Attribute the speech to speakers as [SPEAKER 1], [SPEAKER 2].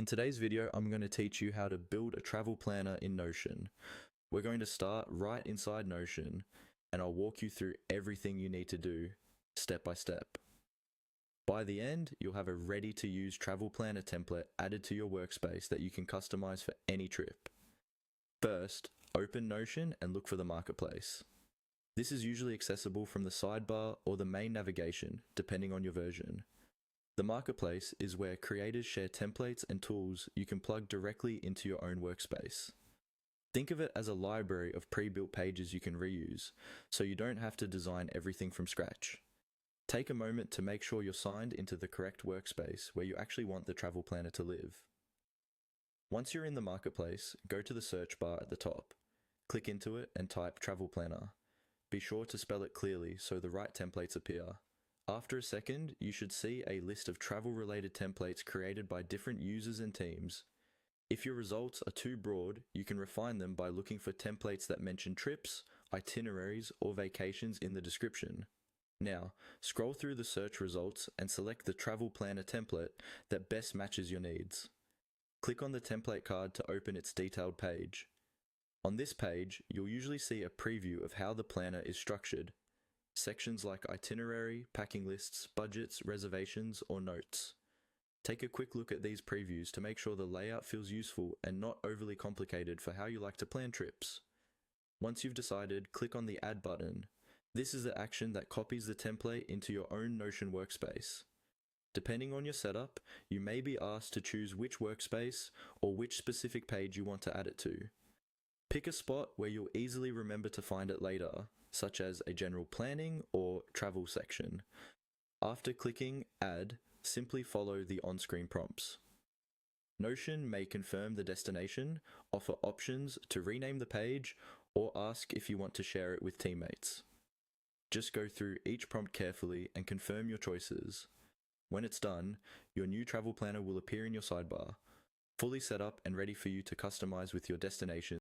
[SPEAKER 1] In today's video, I'm going to teach you how to build a travel planner in Notion. We're going to start right inside Notion, and I'll walk you through everything you need to do, step by step. By the end, you'll have a ready-to-use travel planner template added to your workspace that you can customize for any trip. First, open Notion and look for the marketplace. This is usually accessible from the sidebar or the main navigation, depending on your version. The marketplace is where creators share templates and tools you can plug directly into your own workspace. Think of it as a library of pre-built pages you can reuse, so you don't have to design everything from scratch. Take a moment to make sure you're signed into the correct workspace where you actually want the travel planner to live. Once you're in the marketplace, go to the search bar at the top. Click into it and type Travel Planner. Be sure to spell it clearly so the right templates appear. After a second, you should see a list of travel-related templates created by different users and teams. If your results are too broad, you can refine them by looking for templates that mention trips, itineraries, or vacations in the description. Now, scroll through the search results and select the travel planner template that best matches your needs. Click on the template card to open its detailed page. On this page, you'll usually see a preview of how the planner is structured. Sections like itinerary, packing lists, budgets, reservations, or notes. Take a quick look at these previews to make sure the layout feels useful and not overly complicated for how you like to plan trips. Once you've decided, click on the Add button. This is the action that copies the template into your own Notion workspace. Depending on your setup, you may be asked to choose which workspace or which specific page you want to add it to. Pick a spot where you'll easily remember to find it later, such as a general planning or travel section. After clicking Add, simply follow the on-screen prompts. Notion may confirm the destination, offer options to rename the page, or ask if you want to share it with teammates. Just go through each prompt carefully and confirm your choices. When it's done, your new travel planner will appear in your sidebar, fully set up and ready for you to customize with your destination.